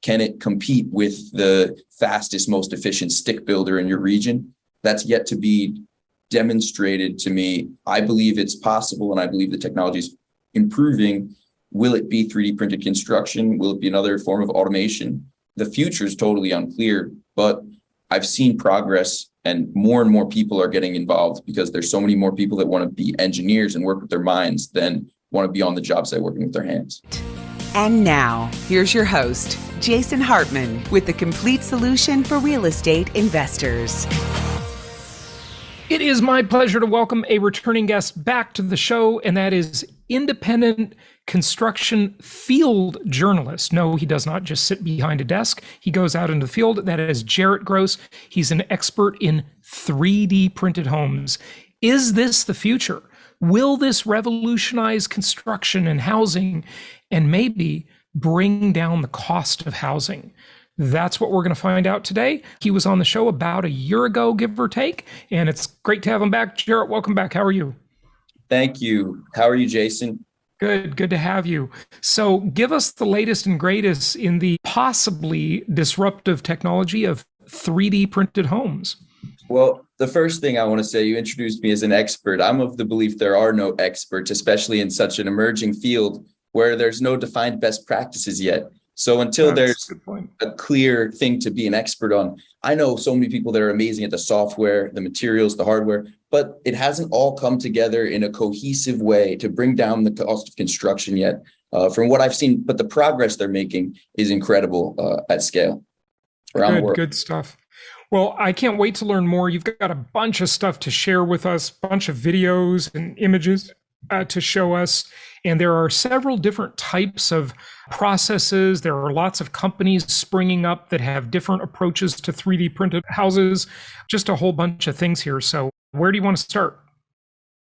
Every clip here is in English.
can it compete with the fastest, most efficient stick builder in your region? That's yet to be demonstrated to me. I believe it's possible, and I believe the technology is improving. Will it be 3D printed construction? Will it be another form of automation? The future is totally unclear, but I've seen progress, and more people are getting involved because there's so many more people that want to be engineers and work with their minds than want to be on the job site working with their hands. And now, here's your host, Jason Hartman, with the complete solution for real estate investors. It is my pleasure to welcome a returning guest back to the show, and that is independent construction field journalist. No, he does not just sit behind a desk. He goes out into the field. That is Jarret Gross. He's an expert in 3D printed homes. Is this the future? Will this revolutionize construction and housing and maybe bring down the cost of housing? That's what we're going to find out today. He was on the show about a year ago, give or take, and it's great to have him back. Jarret, welcome back. How are you? Thank you. How are you, Jason? Good to have you. So give us the latest and greatest in the possibly disruptive technology of 3D printed homes. Well, the first thing I want to say, you introduced me as an expert. I'm of the belief there are no experts, especially in such an emerging field where there's no defined best practices yet. So until there's a clear thing to be an expert on, I know so many people that are amazing at the software, the materials, the hardware, but it hasn't all come together in a cohesive way to bring down the cost of construction yet, from what I've seen. But the progress they're making is incredible at scale around the world. Good stuff. Well, I can't wait to learn more. You've got a bunch of stuff to share with us, a bunch of videos and images to show us. And there are several different types of processes. There are lots of companies springing up that have different approaches to 3D printed houses, just a whole bunch of things here. So where do you want to start?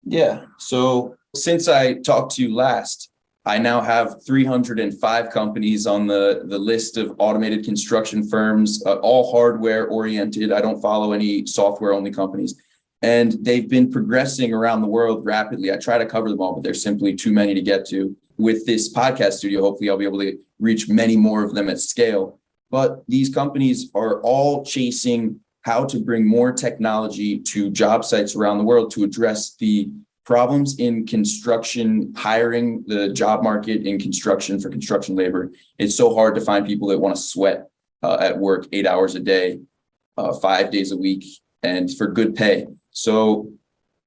Yeah. So since I talked to you last, I now have 305 companies on the list of automated construction firms, all hardware oriented. I don't follow any software only companies. And they've been progressing around the world rapidly. I try to cover them all, but there's simply too many to get to. With this podcast studio, hopefully I'll be able to reach many more of them at scale. But these companies are all chasing how to bring more technology to job sites around the world to address the problems in construction, hiring, the job market in construction for construction labor. It's so hard to find people that want to sweat at work 8 hours a day, 5 days a week, and for good pay. So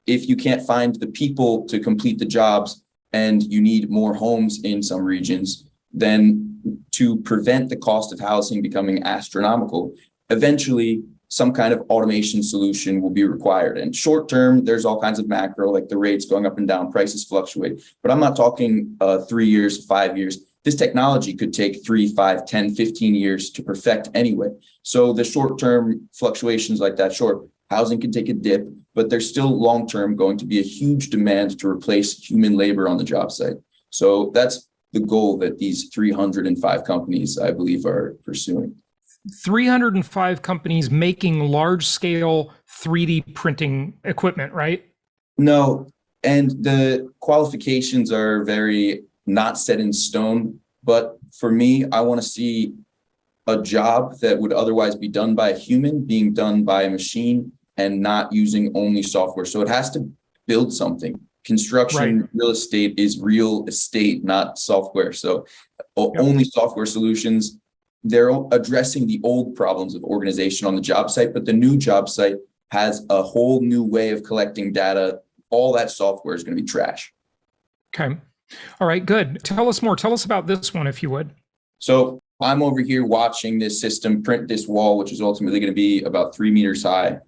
if you can't find the people to complete the jobs and you need more homes in some regions, then to prevent the cost of housing becoming astronomical, eventually some kind of automation solution will be required. And short term, there's all kinds of macro, like the rates going up and down, prices fluctuate. But I'm not talking 3 years, 5 years. This technology could take 3, 5, 10, 15 years to perfect anyway. So the short term fluctuations like that, sure, housing can take a dip, but there's still long-term going to be a huge demand to replace human labor on the job site. So that's the goal that these 305 companies, I believe, are pursuing. 305 companies making large-scale 3D printing equipment, right? No, and the qualifications are very not set in stone. But for me, I want to see a job that would otherwise be done by a human being done by a machine and not using only software. So it has to build something. Construction, real estate is real estate, not software. So only software solutions, they're addressing the old problems of organization on the job site, but the new job site has a whole new way of collecting data. All that software is going to be trash. Okay. All right, good. Tell us more. Tell us about this one, if you would. So I'm over here watching this system print this wall, which is ultimately going to be about 3 meters high.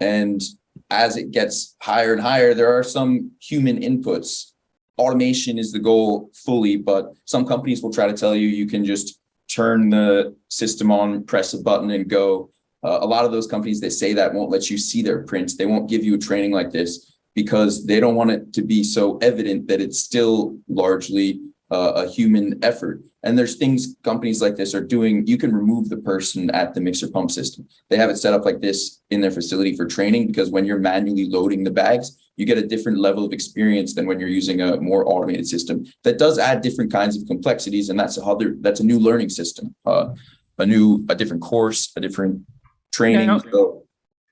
And as it gets higher and higher, there are some human inputs. Automation is the goal fully, but some companies will try to tell you you can just turn the system on, press a button and go. A lot of those companies, they say that won't let you see their prints. They won't give you a training like this because they don't want it to be so evident that it's still largely a human effort. And there's things companies like this are doing. You can remove the person at the mixer pump system. They have it set up like this in their facility for training, because when you're manually loading the bags, you get a different level of experience than when you're using a more automated system. That does add different kinds of complexities, and that's a new learning system, a different course, a different training.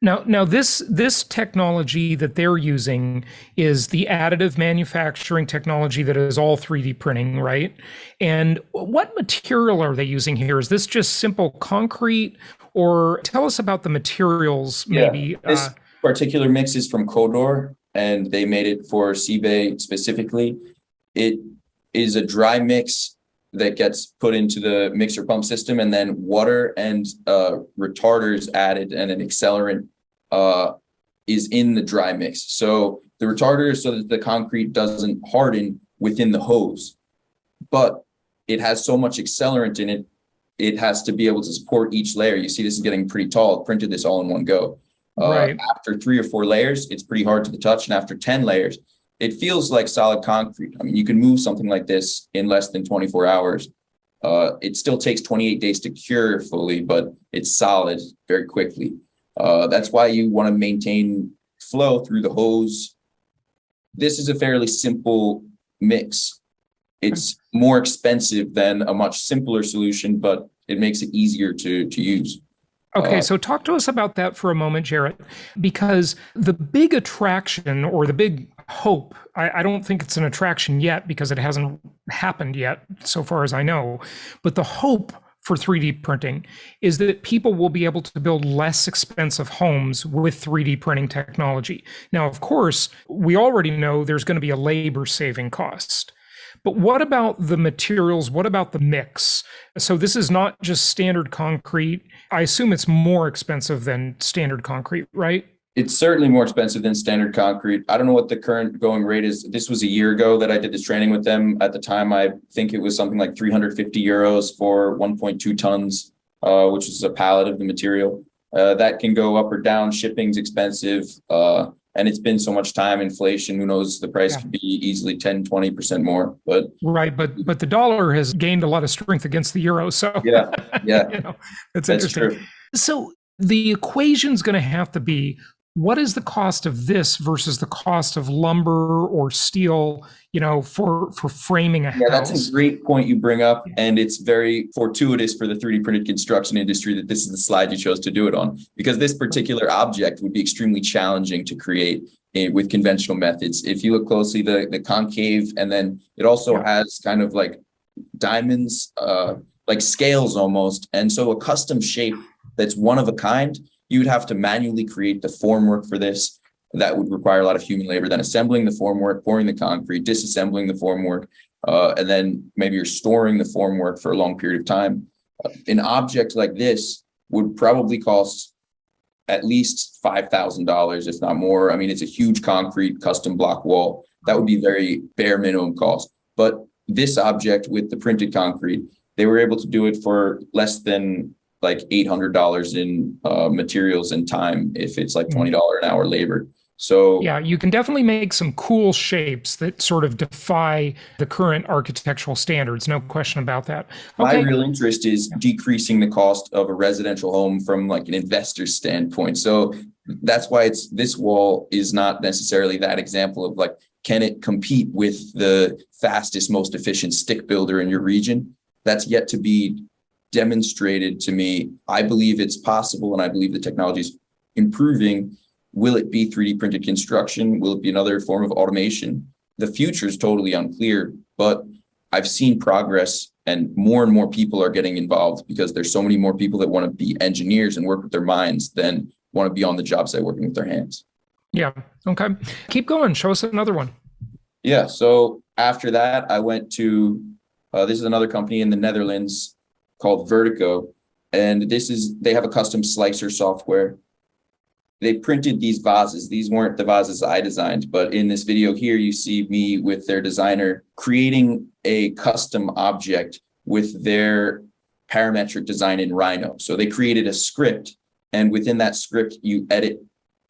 Now, this technology that they're using is the additive manufacturing technology that is all 3D printing, right? And what material are they using here? Is this just simple concrete, or tell us about the materials, maybe? This particular mix is from Kodor, and they made it for Seabay specifically. It is a dry mix that gets put into the mixer pump system, and then water and retarders added, and an accelerant is in the dry mix. So the retarder is so that the concrete doesn't harden within the hose, but it has so much accelerant in it, it has to be able to support each layer. You see, this is getting pretty tall. It printed this all in one go. Right. After 3 or 4 layers, it's pretty hard to the touch. And after 10 layers, it feels like solid concrete. I mean, you can move something like this in less than 24 hours. It still takes 28 days to cure fully, but it's solid very quickly. That's why you want to maintain flow through the hose. This is a fairly simple mix. It's more expensive than a much simpler solution, but it makes it easier to use. Okay, so talk to us about that for a moment, Jarett, because the big attraction, or the big hope, I don't think it's an attraction yet because it hasn't happened yet, so far as I know, but the hope for 3D printing is that people will be able to build less expensive homes with 3D printing technology. Now, of course, we already know there's going to be a labor saving cost. But what about the materials? What about the mix? So this is not just standard concrete. I assume it's more expensive than standard concrete, right? It's certainly more expensive than standard concrete. I don't know what the current going rate is. This was a year ago that I did this training with them. At the time, I think it was something like 350 euros for 1.2 tons, which is a pallet of the material. That can go up or down. Shipping's expensive. And it's been so much time, inflation, who knows, the price could be easily 10, 20% more. But right, but the dollar has gained a lot of strength against the euro. So yeah. That's interesting. True. So the equation's going to have to be, what is the cost of this versus the cost of lumber or steel, for framing a house? Yeah, that's a great point you bring up. And it's very fortuitous for the 3D printed construction industry that this is the slide you chose to do it on, because this particular object would be extremely challenging to create with conventional methods. If you look closely, the concave, and then it also has kind of like diamonds, like scales almost. And so a custom shape that's one of a kind, you'd have to manually create the formwork for this. That would require a lot of human labor, then assembling the formwork, pouring the concrete, disassembling the formwork, and then maybe you're storing the formwork for a long period of time. An object like this would probably cost at least $5,000, if not more. I mean, it's a huge concrete custom block wall. That would be very bare minimum cost. But this object with the printed concrete, they were able to do it for less than like $800 in materials and time, if it's like $20 an hour labor. So yeah, you can definitely make some cool shapes that sort of defy the current architectural standards. No question about that. My real interest is decreasing the cost of a residential home from like an investor standpoint. So that's why this wall is not necessarily that example of like, can it compete with the fastest, most efficient stick builder in your region? That's yet to be demonstrated to me. I believe it's possible, and I believe the technology is improving. Will it be 3D printed construction? Will it be another form of automation? The future is totally unclear, but I've seen progress, and more people are getting involved because there's so many more people that want to be engineers and work with their minds than want to be on the job site working with their hands. Yeah. Okay. Keep going. Show us another one. Yeah. So after that, I went to, this is another company in the Netherlands called Vertigo. And they have a custom slicer software. They printed these vases. These weren't the vases I designed, but in this video here, you see me with their designer creating a custom object with their parametric design in Rhino. So they created a script, and within that script, you edit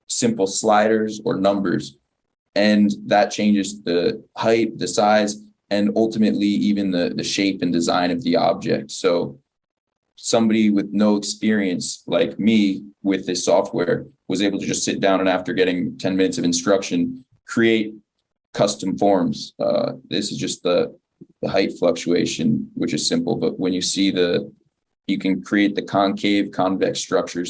simple sliders or numbers, and that changes the height, the size, and ultimately even the shape and design of the object. So somebody with no experience like me with this software was able to just sit down and after getting 10 minutes of instruction, create custom forms. This is just the height fluctuation, which is simple, but when you see you can create the concave, convex structures,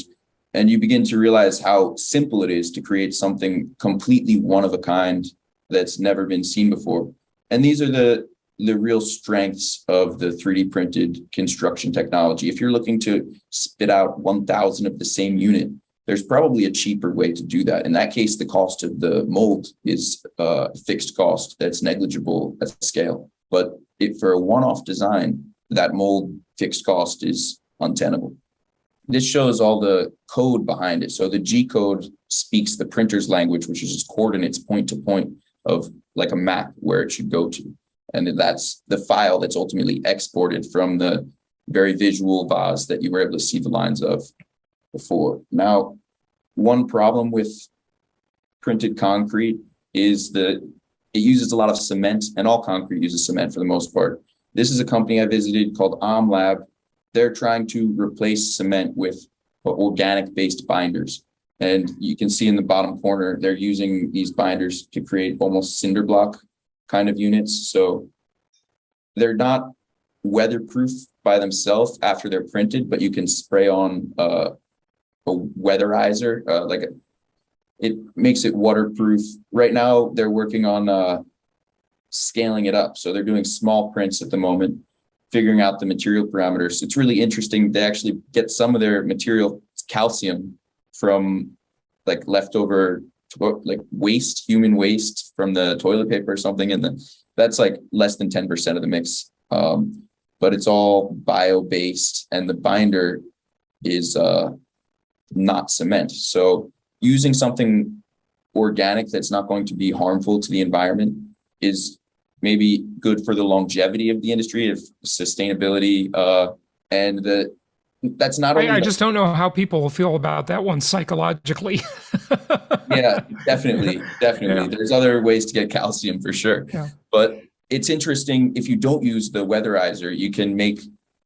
and you begin to realize how simple it is to create something completely one of a kind that's never been seen before. And these are the real strengths of the 3D printed construction technology. If you're looking to spit out 1,000 of the same unit, there's probably a cheaper way to do that. In that case, the cost of the mold is a fixed cost that's negligible at scale. But for a one-off design, that mold fixed cost is untenable. This shows all the code behind it. So the G code speaks the printer's language, which is just coordinates point to point of like a map where it should go to. And that's the file that's ultimately exported from the very visual vase that you were able to see the lines of before. Now, one problem with printed concrete is that it uses a lot of cement, and all concrete uses cement for the most part. This is a company I visited called Lab. They're trying to replace cement with organic-based binders. And you can see in the bottom corner, they're using these binders to create almost cinder block kind of units. So they're not weatherproof by themselves after they're printed, but you can spray on a weatherizer, it makes it waterproof. Right now, they're working on scaling it up. So they're doing small prints at the moment, figuring out the material parameters. It's really interesting. They actually get some of their material calcium from like leftover waste, human waste from the toilet paper or something. And that's like less than 10% of the mix. But it's all bio-based, and the binder is not cement. So using something organic that's not going to be harmful to the environment is maybe good for the longevity of the industry, of sustainability, and that's not only. I just don't know how people will feel about that one psychologically. Yeah, definitely. Yeah. There's other ways to get calcium for sure. Yeah. But it's interesting, if you don't use the weatherizer, you can make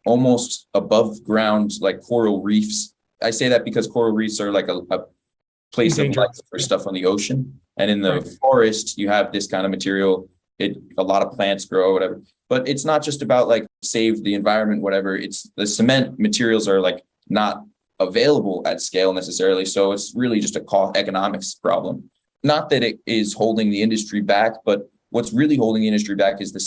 almost above ground like coral reefs. I say that because coral reefs are like a place of life for stuff on the ocean. And in the forest, you have this kind of material. A lot of plants grow, whatever. But it's not just about like save the environment, whatever. It's the cement materials are like not available at scale necessarily. So it's really just a cost economics problem. Not that it is holding the industry back, but what's really holding the industry back is the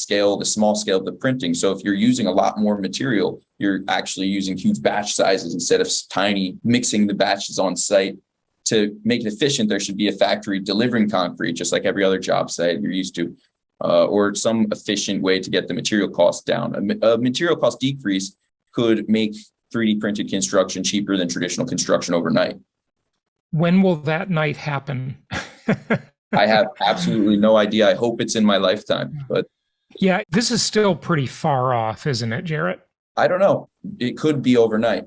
small scale of the printing. So if you're using a lot more material, you're actually using huge batch sizes instead of tiny, mixing the batches on site. To make it efficient, there should be a factory delivering concrete, just like every other job site you're used to, or some efficient way to get the material cost down. A material cost decrease could make 3D printed construction cheaper than traditional construction overnight. When will that night happen? I have absolutely no idea. I hope it's in my lifetime, but yeah, this is still pretty far off, isn't it, Jarrett? I don't know. It could be overnight.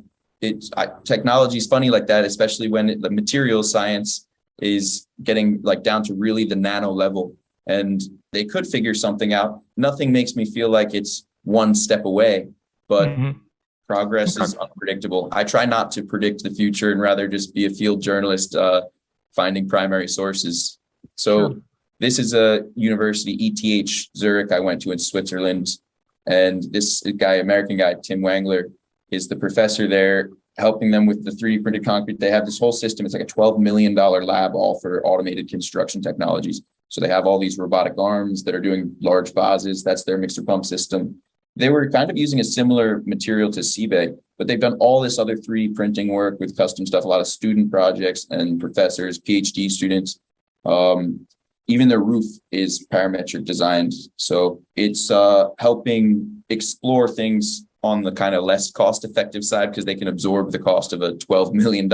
Technology is funny like that, especially when the material science is getting like down to really the nano level, and they could figure something out. Nothing makes me feel like it's one step away, but progress is unpredictable. I try not to predict the future and rather just be a field journalist, finding primary sources. So this is a university, ETH Zurich, I went to in Switzerland. And this guy, American guy, Tim Wangler, is the professor there, helping them with the 3D printed concrete. They have this whole system. It's like a $12 million lab, all for automated construction technologies. So they have all these robotic arms that are doing large vases. That's their mixer pump system. They were kind of using a similar material to Seabay, but they've done all this other 3D printing work with custom stuff, a lot of student projects and professors, PhD students. Even their roof is parametric designed. So it's helping explore things on the kind of less cost-effective side because they can absorb the cost of a $12 million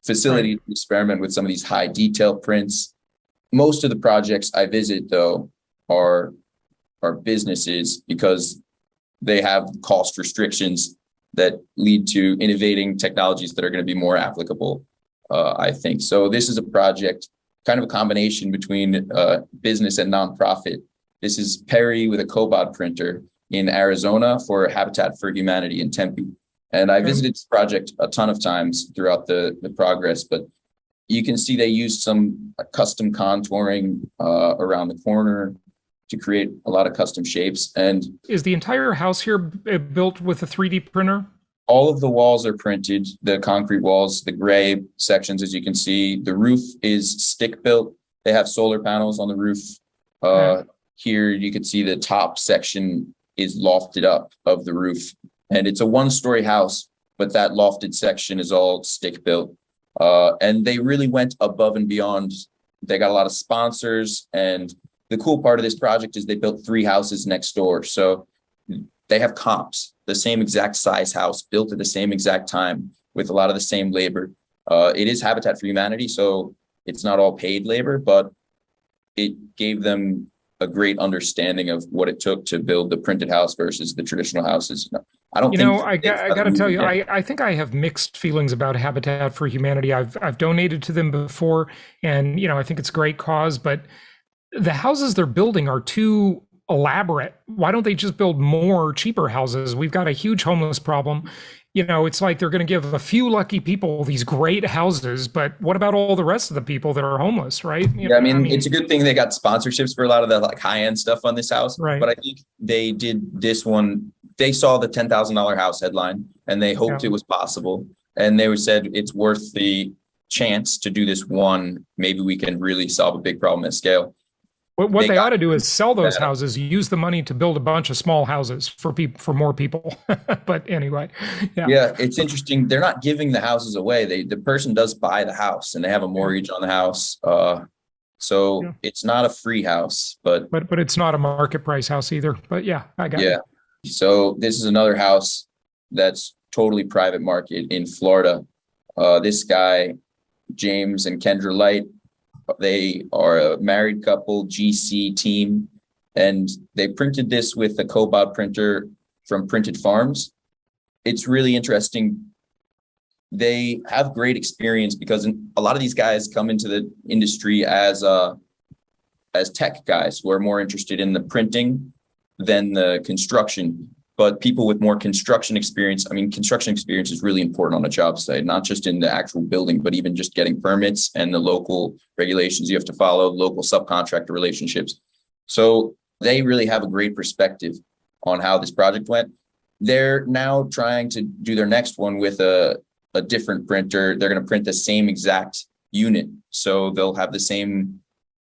facility to experiment with some of these high detail prints. Most of the projects I visit, though, are businesses because they have cost restrictions that lead to innovating technologies that are going to be more applicable, I think. So this is a project, kind of a combination between business and nonprofit, This is Perry with a Cobot printer in Arizona for Habitat for Humanity in Tempe. And I visited this project a ton of times throughout the progress, but you can see they used some custom contouring around the corner to create a lot of custom shapes. And is the entire house here built with a 3D printer? all of the walls are printed, the concrete walls, the gray sections, as you can see. The roof is stick built. They have solar panels on the roof. Here you can see the top section is lofted up of the roof. And it's a one-story house, but that lofted section is all stick built. And they really went above and beyond. They got a lot of sponsors. And the cool part of this project is they built 3 houses next door. So they have comps, the same exact size house built at the same exact time with a lot of the same labor. It is Habitat for Humanity, so it's not all paid labor, but it gave them a great understanding of what it took to build the printed house versus the traditional houses. I don't I got to tell you, I think I have mixed feelings about Habitat for Humanity. I've donated to them before, and I think it's a great cause, but the houses they're building are too elaborate. Why don't they just build more cheaper houses? We've got a huge homeless problem. It's like they're going to give a few lucky people these great houses, but what about all the rest of the people that are homeless, right? I mean, it's a good thing they got sponsorships for a lot of the high-end stuff on this house. Right. But I think they did this one. They saw the $10,000 house headline and they hoped it was possible. And they said it's worth the chance to do this one. Maybe we can really solve a big problem at scale. What they ought to do is sell those houses, use the money to build a bunch of small houses for more people. But anyway, yeah, it's interesting. They're not giving the houses away. The person does buy the house and they have a mortgage on the house. So it's not a free house, but it's not a market price house either. But yeah, I got it. So this is another house that's totally private market in Florida. This guy, James and Kendra Light, they are a married couple, GC team, and they printed this with a Cobot printer from Printed Farms. It's really interesting. They have great experience because a lot of these guys come into the industry as tech guys who are more interested in the printing than the construction. But people with more construction experience, construction experience is really important on a job site, not just in the actual building, but even just getting permits and the local regulations you have to follow, local subcontractor relationships. So they really have a great perspective on how this project went. They're now trying to do their next one with a different printer. They're going to print the same exact unit. So they'll have the same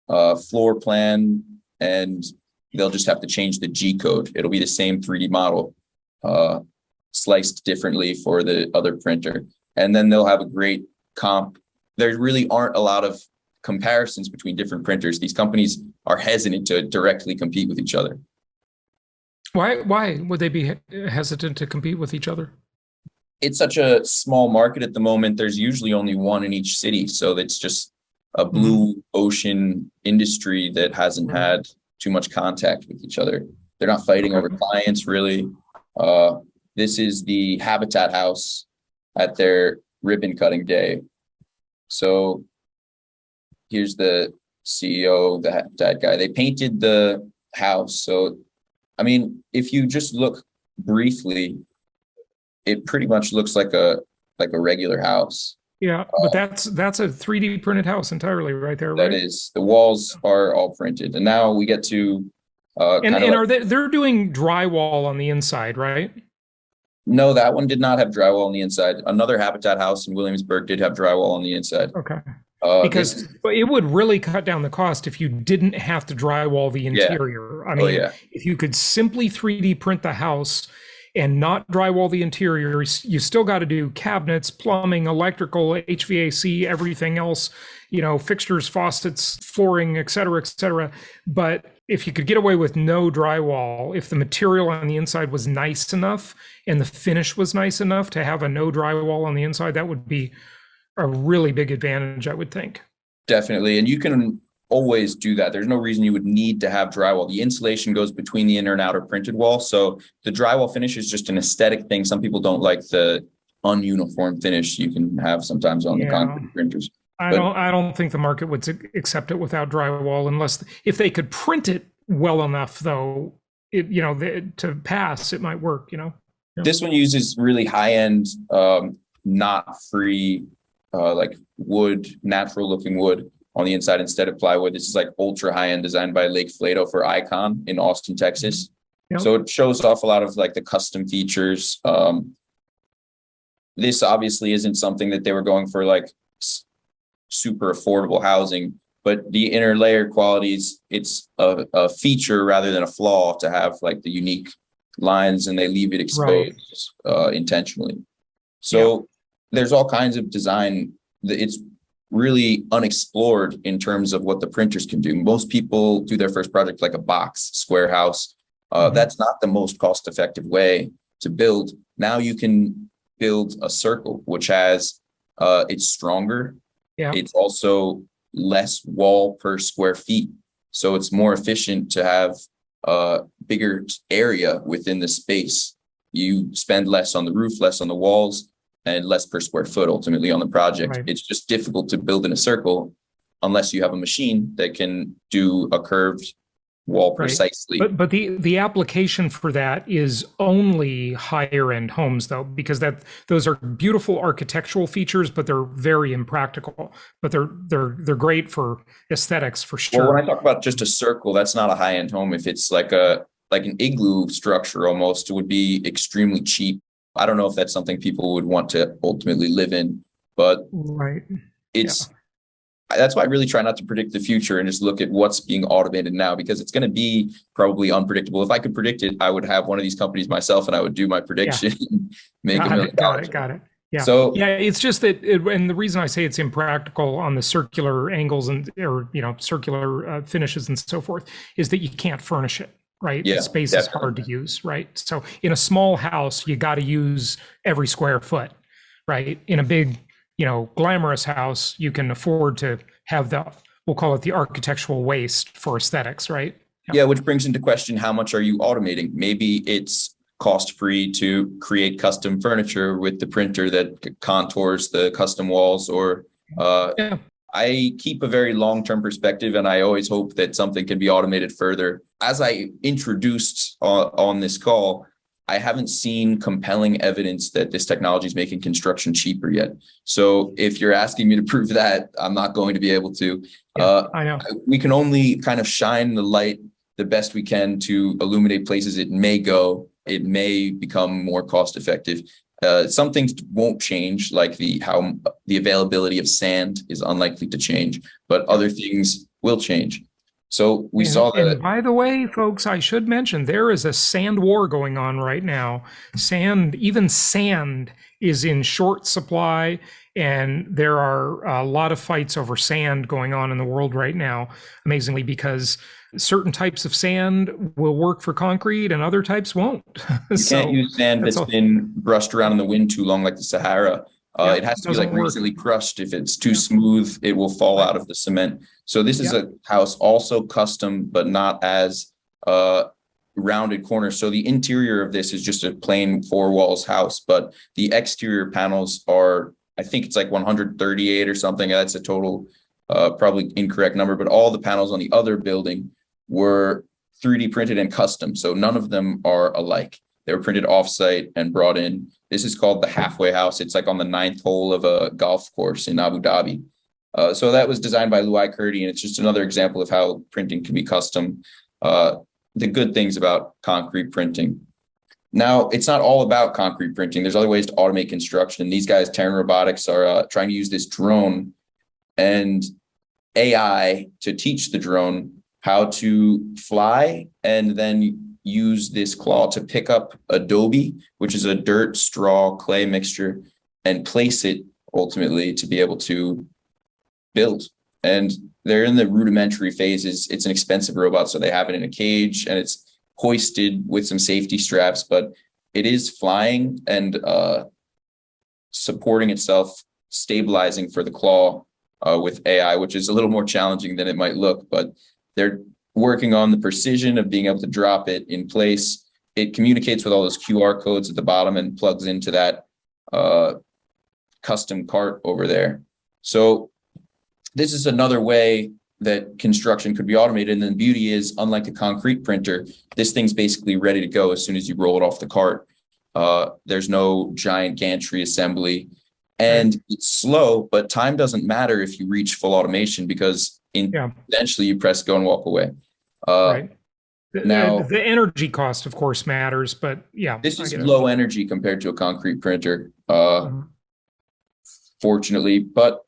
floor plan and they'll just have to change the G code. It'll be the same 3D model, sliced differently for the other printer. And then they'll have a great comp. There really aren't a lot of comparisons between different printers. These companies are hesitant to directly compete with each other. Why would they be hesitant to compete with each other? It's such a small market at the moment. There's usually only one in each city. So it's just a blue ocean industry that hasn't had too much contact with each other. They're not fighting over clients, really. This is the Habitat house at their ribbon cutting day. So here's the CEO, the Habitat guy. They painted the house. So, if you just look briefly, it pretty much looks like a regular house. Yeah, but that's a 3D printed house entirely right there, right? That is. The walls are all printed. And now we get to they're doing drywall on the inside, right? No, that one did not have drywall on the inside. Another Habitat house in Williamsburg did have drywall on the inside. Okay. Because it would really cut down the cost if you didn't have to drywall the interior. If you could simply 3D print the house and not drywall the interior, you still got to do cabinets, plumbing, electrical, HVAC, everything else, fixtures, faucets, flooring, et cetera. But if you could get away with no drywall, if the material on the inside was nice enough and the finish was nice enough to have a no drywall on the inside, that would be a really big advantage, I would think. Definitely. And you can always do that. There's no reason you would need to have drywall. The insulation goes between the inner and outer printed wall. So the drywall finish is just an aesthetic thing. Some people don't like the ununiform finish you can have sometimes on the concrete printers. I don't think the market would accept it without drywall if they could print it well enough, though, to pass, it might work, Yeah. This one uses really high-end, not free, like wood, natural looking wood on the inside instead of plywood. This is like ultra high-end, designed by Lake Flato for Icon in Austin, Texas. Yep. So it shows off a lot of like the custom features. This obviously isn't something that they were going for like super affordable housing, but the inner layer qualities, it's a feature rather than a flaw to have like the unique lines, and they leave it exposed intentionally. So there's all kinds of design. It's really unexplored in terms of what the printers can do. Most people do their first project like a box, square house. That's not the most cost-effective way to build. Now you can build a circle, which has, it's stronger. Yeah. It's also less wall per square feet. So it's more efficient to have a bigger area within the space. You spend less on the roof, less on the walls, and less per square foot ultimately on the project. Right. It's just difficult to build in a circle unless you have a machine that can do a curved wall precisely. But the application for that is only higher end homes, though, because those are beautiful architectural features, but they're very impractical. But they're great for aesthetics for sure. Well, when I talk about just a circle, that's not a high end home. If it's like an igloo structure, almost, it would be extremely cheap. I don't know if that's something people would want to ultimately live in, but that's why I really try not to predict the future and just look at what's being automated now, because it's going to be probably unpredictable. If I could predict it, I would have one of these companies myself and I would do my prediction, make $1 million. Got it. Yeah. So it's just that, and the reason I say it's impractical on the circular angles or circular finishes and so forth is that you can't furnish it. Right. Yeah, the space is hard to use. Right. So in a small house, you got to use every square foot. Right. In a big, glamorous house, you can afford to have we'll call it the architectural waste for aesthetics. Right. Yeah. Which brings into question, how much are you automating? Maybe it's cost free to create custom furniture with the printer that contours the custom walls, or I keep a very long-term perspective, and I always hope that something can be automated further. As I introduced on this call, I haven't seen compelling evidence that this technology is making construction cheaper yet. So if you're asking me to prove that, I'm not going to be able to. I know. We can only kind of shine the light the best we can to illuminate places it may go. It may become more cost effective. Some things won't change, like how the availability of sand is unlikely to change, but other things will change. So we saw that. And by the way, folks, I should mention there is a sand war going on right now. Even sand is in short supply, and there are a lot of fights over sand going on in the world right now, amazingly, because certain types of sand will work for concrete and other types won't. You can't use sand that's been brushed around in the wind too long, like the Sahara. It has to be like recently crushed. If it's too smooth, it will fall out of the cement. So this is a house also custom, but not as rounded corners. So the interior of this is just a plain 4 walls house, but the exterior panels are, I think it's like 138 or something. That's a total, probably incorrect number, but all the panels on the other building were 3D printed and custom. So none of them are alike. They were printed offsite and brought in. This is called the halfway house. It's like on the 9th hole of a golf course in Abu Dhabi. So that was designed by Louis Curdy, and it's just another example of how printing can be custom. The good things about concrete printing. Now, it's not all about concrete printing. There's other ways to automate construction. These guys, Terran Robotics, are trying to use this drone and AI to teach the drone how to fly, and then use this claw to pick up adobe, which is a dirt, straw, clay mixture, and place it ultimately to be able to build. And they're in the rudimentary phases. It's an expensive robot, so they have it in a cage and it's hoisted with some safety straps, but it is flying and supporting itself, stabilizing for the claw with AI, which is a little more challenging than it might look, but they're working on the precision of being able to drop it in place. It communicates with all those QR codes at the bottom and plugs into that custom cart over there. So this is another way that construction could be automated. And then the beauty is, unlike a concrete printer, this thing's basically ready to go as soon as you roll it off the cart. There's no giant gantry assembly, and it's slow, but time doesn't matter if you reach full automation, because eventually you press go and walk away. Right. Now, the energy cost, of course, matters, but this is low energy compared to a concrete printer, fortunately. But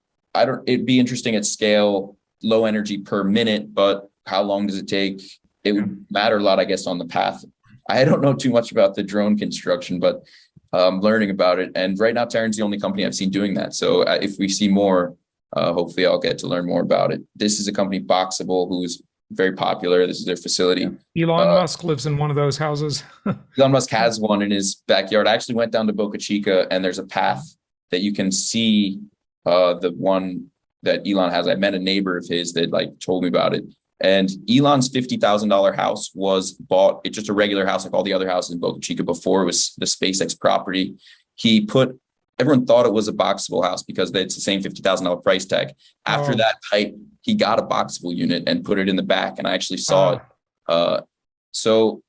it'd be interesting at scale, low energy per minute, but how long does it take? It would matter a lot, I guess, on the path. I don't know too much about the drone construction, but I'm learning about it. And right now, Terran's the only company I've seen doing that. So if we see more, hopefully I'll get to learn more about it. This is a company, Boxable, who's very popular. This is their facility. Elon Musk lives in one of those houses. Elon Musk has one in his backyard. I actually went down to Boca Chica, and there's a path that you can see the one that Elon has. I met a neighbor of his that told me about it. And Elon's $50,000 house was bought. It's just a regular house like all the other houses in Boca Chica before it was the SpaceX property. Everyone thought it was a Boxable house because it's the same $50,000 price tag. After that hype, he got a Boxable unit and put it in the back, and I actually saw it. So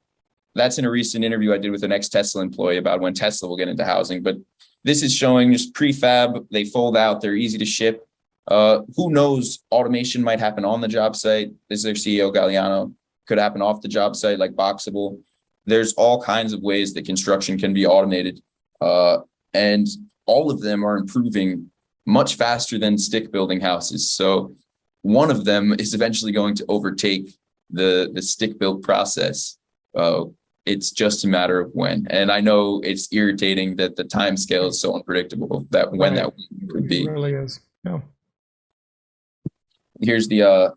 that's in a recent interview I did with an ex-Tesla employee about when Tesla will get into housing. But this is showing just prefab. They fold out. They're easy to ship. Who knows? Automation might happen on the job site. This is their CEO, Galliano. Could happen off the job site like Boxable. There's all kinds of ways that construction can be automated. And all of them are improving much faster than stick building houses. So one of them is eventually going to overtake the stick build process. It's just a matter of when. And I know it's irritating that the time scale is so unpredictable that when that could be. It really is. Yeah. Here's the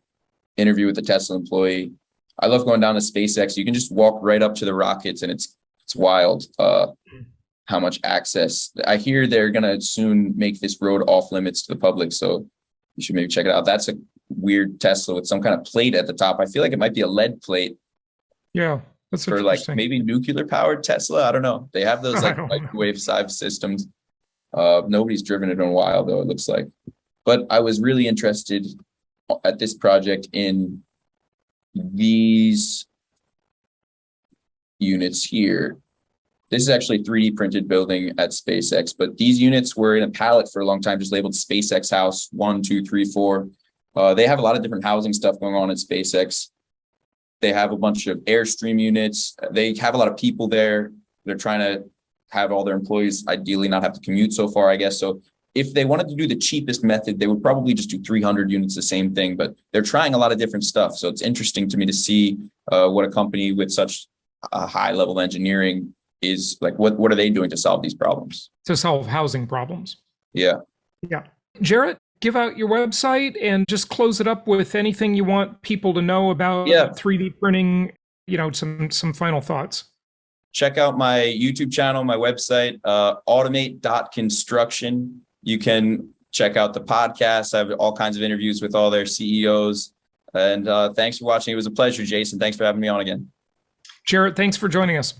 interview with the Tesla employee. I love going down to SpaceX. You can just walk right up to the rockets, and it's wild how much access. I hear they're going to soon make this road off limits to the public, so you should maybe check it out. that's a weird Tesla with some kind of plate at the top. I feel like it might be a lead plate. Yeah, that's for maybe nuclear powered Tesla. I don't know. They have those microwave size systems. Nobody's driven it in a while, though, it looks like. But I was really interested at this project in these units here. This is actually a 3D printed building at SpaceX, but these units were in a pallet for a long time, just labeled SpaceX House 1, 2, 3, 4. They have a lot of different housing stuff going on at SpaceX. They have a bunch of Airstream units. They have a lot of people there. They're trying to have all their employees ideally not have to commute so far, I guess. So if they wanted to do the cheapest method, they would probably just do 300 units, the same thing, but they're trying a lot of different stuff. So it's interesting to me to see what a company with such a high level engineering is like. What are they doing to solve these problems? To solve housing problems. Yeah. Yeah. Jarrett, give out your website and just close it up with anything you want people to know about 3D printing, some final thoughts. Check out my YouTube channel, my website, automate.construction. You can check out the podcast. I have all kinds of interviews with all their CEOs. And thanks for watching. It was a pleasure, Jason. Thanks for having me on again. Jarrett, thanks for joining us.